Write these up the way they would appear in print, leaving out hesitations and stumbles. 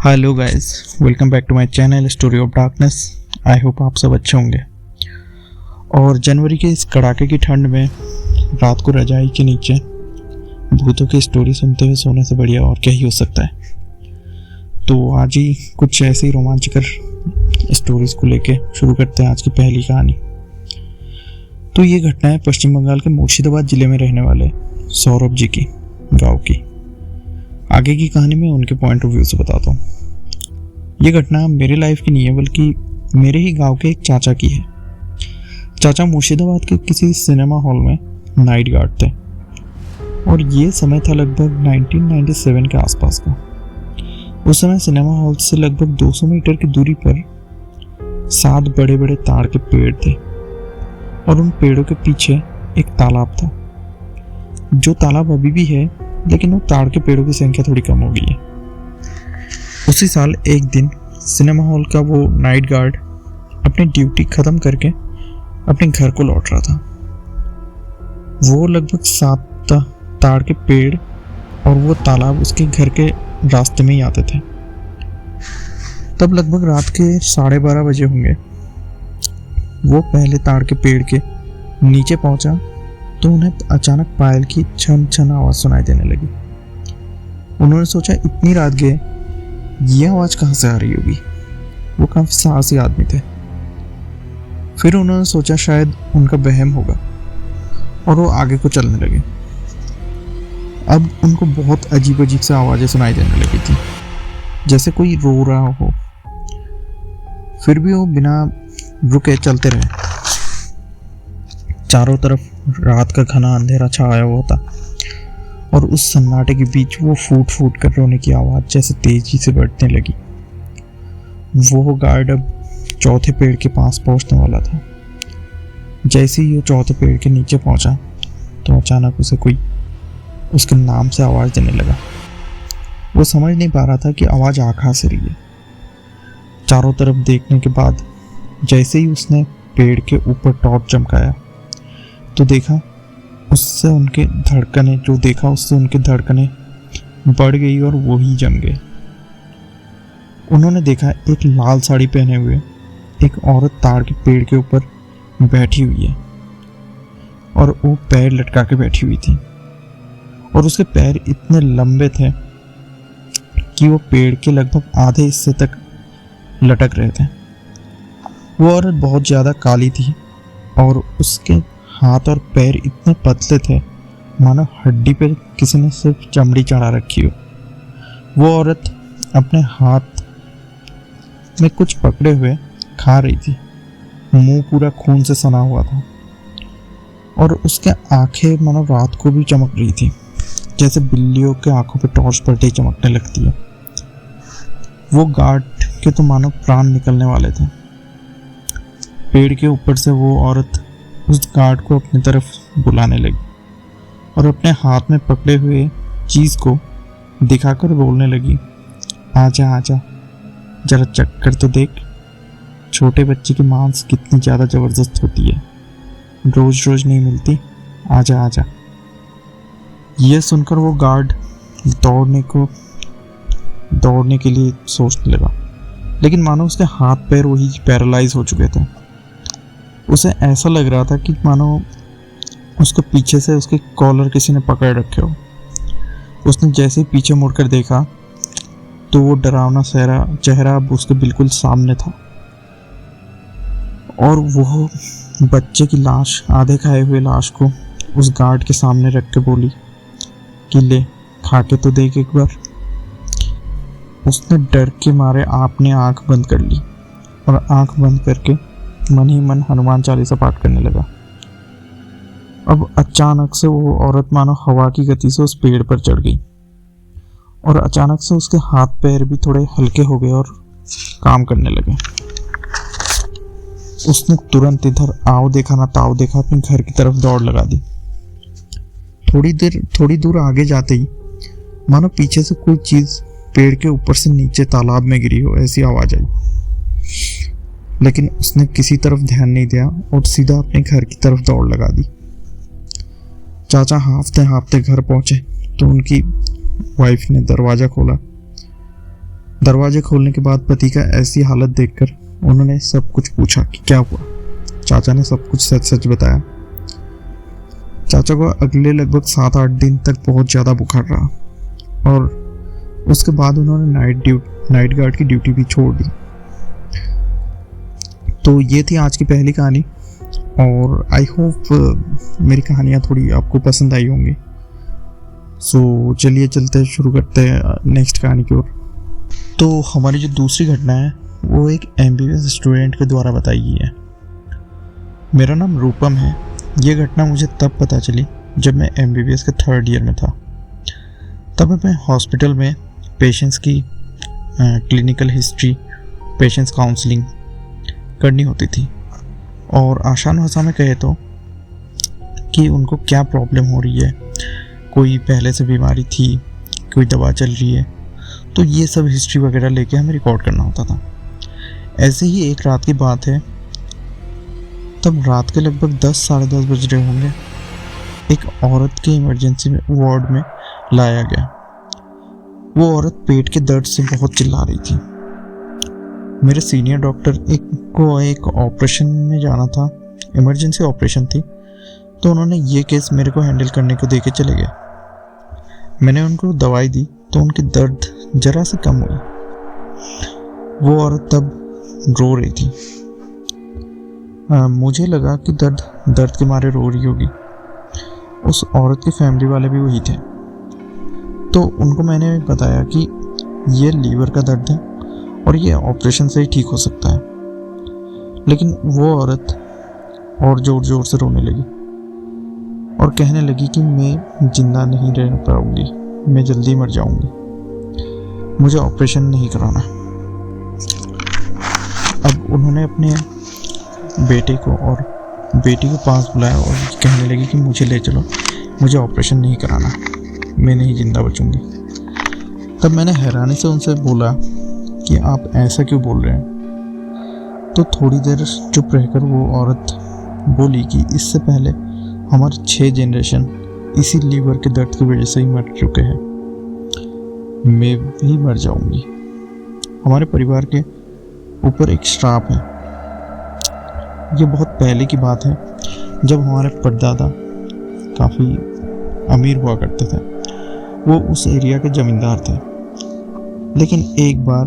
Hello guys, welcome back to my channel story of darkness. I hope आप सब अच्छे होंगे। और जनवरी के इस कड़ाके की ठंड में रात को रजाई के नीचे भूतों की स्टोरी सुनते हुए सोने से बढ़िया और क्या ही हो सकता है। तो आज ही कुछ ऐसी रोमांचकर स्टोरीज को लेके शुरू करते हैं आज की पहली कहानी। तो ये घटना है पश्चिम बंगाल के मुर्शिदाबाद जिले में रहने वाले सौरभ जी की गाँव की। आगे की कहानी में उनके पॉइंट ऑफ व्यू से बताता हूँ। ये घटना मेरे लाइफ की नहीं है बल्कि मेरे ही गांव के एक चाचा की है। चाचा मुर्शिदाबाद के किसी सिनेमा हॉल में नाइट गार्ड थे और ये समय था लगभग 1997 के आसपास का। उस समय सिनेमा हॉल से लगभग 200 मीटर की दूरी पर 7 बड़े बड़े ताड़ के पेड़ थे और उन पेड़ों के पीछे एक तालाब था। जो तालाब अभी भी है, लेकिन वो ताड़ के पेड़ों की संख्या थोड़ी कम हो गई है। उसी साल एक दिन सिनेमा हॉल का वो नाइट गार्ड अपनी ड्यूटी खत्म करके अपने घर को लौट रहा था। वो लगभग 7 ताड़ के पेड़ और वो तालाब उसके घर के रास्ते में ही आते थे। तब लगभग रात के 12:30 बजे होंगे। वो पहले ताड़ के पेड़ के नीचे पहुंचा तो उन्हें अचानक पायल की छन छन आवाज सुनाई देने लगी। उन्होंने सोचा इतनी रात गए, ये आवाज कहाँ से आ रही होगी। वो काफी साहसी आदमी थे। फिर उन्होंने सोचा शायद उनका वहम होगा और वो आगे को चलने लगे। अब उनको बहुत अजीब अजीब से आवाजें सुनाई देने लगी थी, जैसे कोई रो रहा हो। फिर भी वो बिना रुके चलते रहे। चारों तरफ रात का घना अंधेरा छाया हुआ था और उस सन्नाटे के बीच वो फूट फूट कर रोने की आवाज जैसे तेजी से बढ़ने लगी। वो गार्ड अब चौथे पेड़ के पास पहुंचने वाला था। जैसे ही वो चौथे पेड़ के नीचे पहुंचा तो अचानक उसे कोई उसके नाम से आवाज देने लगा। वो समझ नहीं पा रहा था कि आवाज आ कहां से रही है। चारों तरफ देखने के बाद जैसे ही उसने पेड़ के ऊपर टॉर्च चमकाया तो उससे उनके धड़कनें बढ़ गई और वो ही जम गए। उन्होंने देखा एक लाल साड़ी पहने हुए एक औरत ताड़ के पेड़ के ऊपर बैठी हुई है और वो पैर लटका के बैठी हुई थी और उसके पैर इतने लंबे थे कि वो पेड़ के लगभग आधे हिस्से तक लटक रहे थे। वो औरत बहुत ज़्यादा काली थी और उसके हाथ और पैर इतने पतले थे मानो हड्डी पर किसी ने सिर्फ चमड़ी चढ़ा रखी हो। वो औरत अपने हाथ में कुछ पकड़े हुए खा रही थी। मुंह पूरा खून से सना हुआ था और उसके आंखें मानो रात को भी चमक रही थी, जैसे बिल्लियों के आंखों पे टॉर्च पड़ते ही चमकने लगती है। वो गार्ड के तो मानो प्राण निकलने वाले थे। पेड़ के ऊपर से वो औरत उस गार्ड को अपनी तरफ बुलाने लगी और अपने हाथ में पकड़े हुए चीज को दिखाकर बोलने लगी, आजा आजा, जरा चख कर तो देख, छोटे बच्चे की मांस कितनी ज्यादा जबरदस्त होती है, रोज रोज नहीं मिलती, आजा आजा। यह सुनकर वो गार्ड दौड़ने के लिए सोचने लगा, लेकिन मानो उसके हाथ पैर वही पैरालाइज हो चुके थे। उसे ऐसा लग रहा था कि मानो उसके पीछे से उसके कॉलर किसी ने पकड़ रखे हो। उसने जैसे ही पीछे मुड़कर देखा तो वो डरावना चेहरा अब उसके बिल्कुल सामने था और वो बच्चे की लाश, आधे खाए हुए लाश को उस गार्ड के सामने रख के बोली कि ले खा के तो देख एक बार। उसने डर के मारे अपनी आंख बंद कर ली और आंख बंद करके मन ही मन हनुमान चालीसा पाठ करने लगा। अब अचानक से वो औरत मानो हवा की गति से उस पेड़ पर चढ़ गई और अचानक से उसके हाथ पैर भी थोड़े हल्के हो गए और काम करने लगे। उसने तुरंत इधर आओ देखा ना ताओ देखा अपने घर की तरफ दौड़ लगा दी। थोड़ी दूर आगे जाते ही मानो पीछे से कोई चीज पेड़ के ऊपर से नीचे तालाब में गिरी हो, ऐसी आवाज आई। लेकिन उसने किसी तरफ ध्यान नहीं दिया और सीधा अपने घर की तरफ दौड़ लगा दी। चाचा हाँफते हाँफते घर पहुंचे तो उनकी वाइफ ने दरवाजा खोला दरवाजे खोलने के बाद पति का ऐसी हालत देखकर उन्होंने सब कुछ पूछा कि क्या हुआ। चाचा ने सब कुछ सच सच बताया। चाचा को अगले लगभग 7-8 दिन तक बहुत ज़्यादा बुखार रहा और उसके बाद उन्होंने नाइट गार्ड की ड्यूटी भी छोड़ दी। तो ये थी आज की पहली कहानी और आई होप मेरी कहानियाँ थोड़ी आपको पसंद आई होंगी। सो चलिए चलते शुरू करते हैं नेक्स्ट कहानी की ओर। तो हमारी जो दूसरी घटना है वो एक MBBS स्टूडेंट के द्वारा बताई गई है। मेरा नाम रूपम है। ये घटना मुझे तब पता चली जब मैं MBBS के 3rd ईयर में था। तब मैं हॉस्पिटल में पेशेंट्स की क्लिनिकल हिस्ट्री, पेशेंट्स काउंसलिंग करनी होती थी और आसान भाषा में कहे तो कि उनको क्या प्रॉब्लम हो रही है, कोई पहले से बीमारी थी, कोई दवा चल रही है, तो ये सब हिस्ट्री वगैरह लेके हमें रिकॉर्ड करना होता था। ऐसे ही एक रात की बात है, तब रात के लगभग 10-10:30 बज रहे होंगे। एक औरत के इमरजेंसी में वार्ड में लाया गया। वो औरत पेट के दर्द से बहुत चिल्ला रही थी। मेरे सीनियर डॉक्टर एक ऑपरेशन में जाना था, इमरजेंसी ऑपरेशन थी, तो उन्होंने ये केस मेरे को हैंडल करने को दे के चले गए। मैंने उनको दवाई दी तो उनकी दर्द जरा सी कम हुई। वो औरत तब रो रही थी। मुझे लगा कि दर्द के मारे रो रही होगी। उस औरत के फैमिली वाले भी वही थे, तो उनको मैंने बताया कि ये लीवर का दर्द है और ये ऑपरेशन से ही ठीक हो सकता है। लेकिन वो औरत और ज़ोर ज़ोर से रोने लगी और कहने लगी कि मैं जिंदा नहीं रह पाऊंगी, मैं जल्दी मर जाऊंगी, मुझे ऑपरेशन नहीं कराना। अब उन्होंने अपने बेटे को और बेटी को पास बुलाया और कहने लगी कि मुझे ले चलो, मुझे ऑपरेशन नहीं कराना, मैं नहीं जिंदा बचूंगी। तब मैंने हैरानी से उनसे बोला कि आप ऐसा क्यों बोल रहे हैं। तो थोड़ी देर चुप रहकर वो औरत बोली कि इससे पहले हमारे 6 जनरेशन इसी लीवर के दर्द की वजह से ही मर चुके हैं, मैं भी मर जाऊंगी। हमारे परिवार के ऊपर एक श्राप है। ये बहुत पहले की बात है, जब हमारे परदादा काफ़ी अमीर हुआ करते थे। वो उस एरिया के ज़मींदार थे, लेकिन एक बार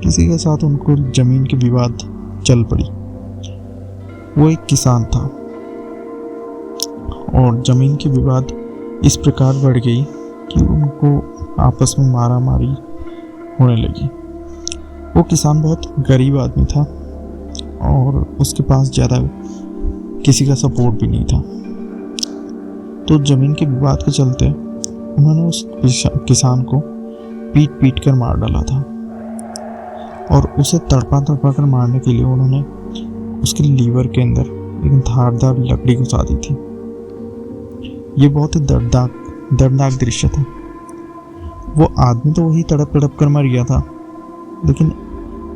किसी के साथ उनको ज़मीन की विवाद चल पड़ी। वो एक किसान था और ज़मीन की विवाद इस प्रकार बढ़ गई कि उनको आपस में मारा मारी होने लगी। वो किसान बहुत गरीब आदमी था और उसके पास ज़्यादा किसी का सपोर्ट भी नहीं था। तो ज़मीन के विवाद के चलते उन्होंने उस किसान को पीट कर मार डाला था और उसे तड़पा कर मारने के लिए उन्होंने उसके लीवर के अंदर एक धारदार लकड़ी घुसा दी थी। ये बहुत ही दर्दनाक दृश्य था। वो आदमी तो वही तड़प कर मर गया था, लेकिन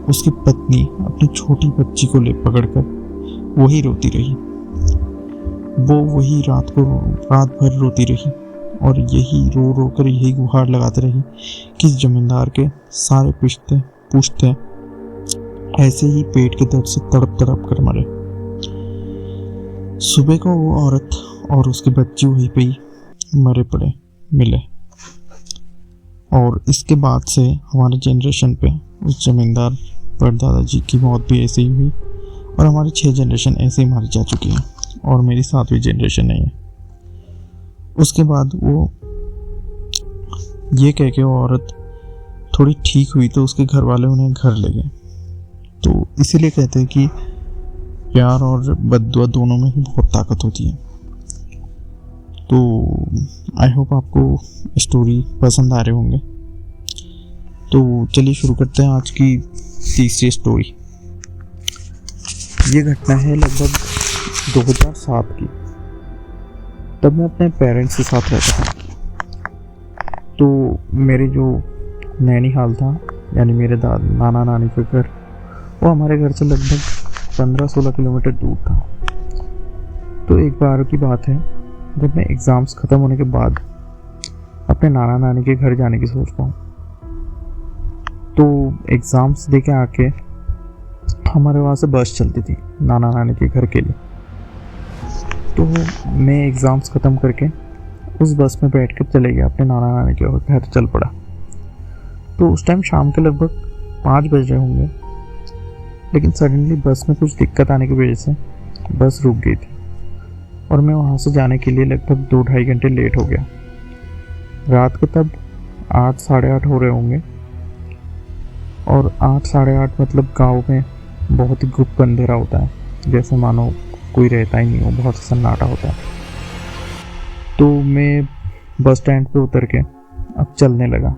उसकी पत्नी अपनी छोटी बच्ची को ले पकड़कर वही रोती रही। वो वही रात भर रोती रही और यही रो कर यही गुहार लगाते रही कि जमींदार के सारे पूछते ऐसे ही पेट के दर्द से तड़प कर मरे। सुबह को वो औरत और उसकी बच्ची वहीं पे ही मरे पड़े मिले और इसके बाद से हमारे जनरेशन पे उस जमींदार परदादा जी की मौत भी ऐसे ही हुई और हमारी 6 जनरेशन ऐसे ही मारी जा चुकी है और मेरी 7वीं जनरेशन नहीं है। उसके बाद वो ये कह के वो औरत थोड़ी ठीक हुई तो उसके घर वाले उन्हें घर ले गए। तो इसीलिए कहते हैं कि प्यार और बद्दुआ दोनों में ही बहुत ताकत होती है। तो आई होप आपको स्टोरी पसंद आ रहे होंगे। तो चलिए शुरू करते हैं आज की तीसरी स्टोरी। ये घटना है लगभग 2007 की। तब मैं अपने पेरेंट्स के साथ रहता था। तो मेरे जो नैनीहाल था, यानी मेरे नाना नानी का घर, वो हमारे घर से लगभग 15-16 किलोमीटर दूर था। तो एक बार की बात है, जब मैं एग्ज़ाम्स ख़त्म होने के बाद अपने नाना नानी के घर जाने की सोच रहा हूँ, तो एग्ज़ाम्स दे के आके हमारे वहाँ से बस चलती थी नाना नानी के घर के लिए। तो मैं एग्ज़ाम्स ख़त्म करके उस बस में बैठ कर चले गया अपने नाना नानी के घर चल पड़ा। तो उस टाइम शाम के लगभग 5 बज रहे होंगे, लेकिन सडनली बस में कुछ दिक्कत आने की वजह से बस रुक गई थी और मैं वहाँ से जाने के लिए लगभग 2-2.5 घंटे लेट हो गया। रात के तब 8 साढ़े 8 हो रहे होंगे और 8 साढ़े 8 मतलब गाँव में बहुत ही गुप्त अंधेरा होता है, जैसे मानो कोई रहता ही नहीं हो, बहुत सन्नाटा होता है। तो मैं बस स्टैंड पे उतर के अब चलने लगा।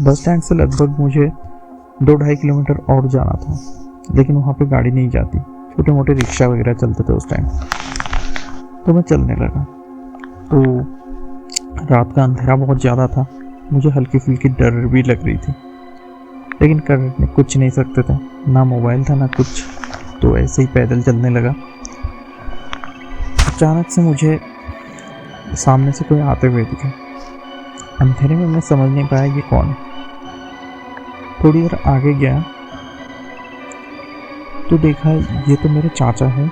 बस स्टैंड से लगभग मुझे 2-2.5 किलोमीटर और जाना था, लेकिन वहाँ पे गाड़ी नहीं जाती, छोटे मोटे रिक्शा वगैरह चलते थे उस टाइम। तो मैं चलने लगा। तो रात का अंधेरा बहुत ज़्यादा था, मुझे हल्की फुल्की डर भी लग रही थी, लेकिन कर कुछ नहीं सकते थे, ना मोबाइल था ना कुछ। तो ऐसे ही पैदल चलने लगा। अचानक से मुझे सामने से कोई आते हुए दिखे। अंधेरे में मैं समझ नहीं पाया ये कौन है। थोड़ी देर आगे गया तो देखा ये तो मेरे चाचा है,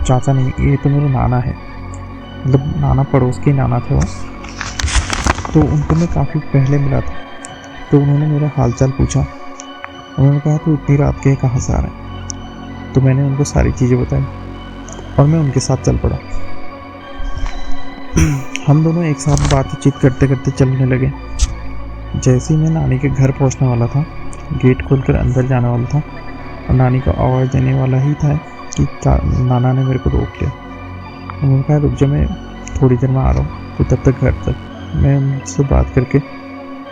चाचा नहीं, ये तो मेरे नाना है, मतलब नाना पड़ोस के नाना थे वो। तो उनको मैं काफ़ी पहले मिला था। तो उन्होंने मेरा हालचाल पूछा। उन्होंने कहा तो इतनी रात के कहाँ से आ रहे हैं। तो मैंने उनको सारी चीज़ें बताई और मैं उनके साथ चल पड़ा। हम दोनों एक साथ बातचीत करते करते चलने लगे। जैसे ही मैं नानी के घर पहुंचने वाला था, गेट खोलकर अंदर जाने वाला था और नानी को आवाज़ देने वाला ही था कि नाना ने मेरे को रोक लिया। उन्होंने कहा रुक जा, मैं थोड़ी देर में आ रहा हूँ, तो तब तक घर तक। मैं उनसे बात करके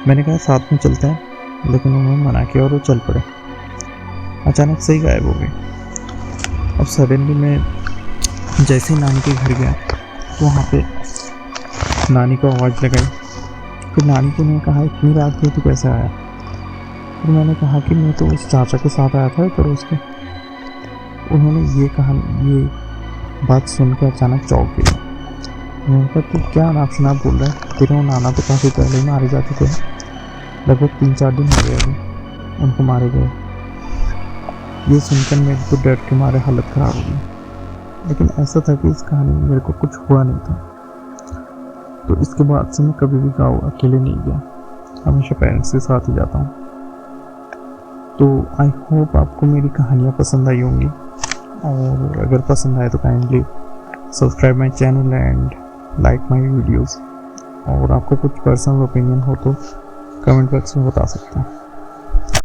मैंने कहा साथ में चलते हैं, लेकिन उन्होंने मना किया और वो चल पड़े। अचानक से ही गायब हो गए। अब सडनली मैं जैसे ही नानी के घर गया तो वहाँ पे नानी को आवाज़ लगाई। फिर नानी को मैंने कहा इतनी रात को तू कैसे आया। फिर मैंने कहा कि मैं तो उस चाचा के साथ आया था पड़ोस के। उन्होंने ये बात सुनकर अचानक चौंक गई। उन्होंने कहा तू क्या अनाप शनाप बोल रहा है, तेरे वो नाना तो काफ़ी पहले ही मारे जाते थे, लगभग 3-4 दिन हो गए अभी उनको मारे गए। ये सुनकर मेरे तो डर के मारे हालत ख़राब हो गई। लेकिन ऐसा था कि इस कहानी में मेरे को कुछ हुआ नहीं था। तो इसके बाद से मैं कभी भी गाँव अकेले नहीं गया, हमेशा पेरेंट्स के साथ ही जाता हूँ। तो आई होप आपको मेरी कहानियाँ पसंद आई होंगी, और अगर पसंद आए तो kindly subscribe my channel and like my videos. और आपको कुछ पर्सनल ओपिनियन हो तो कमेंट बॉक्स में बता सकते हैं।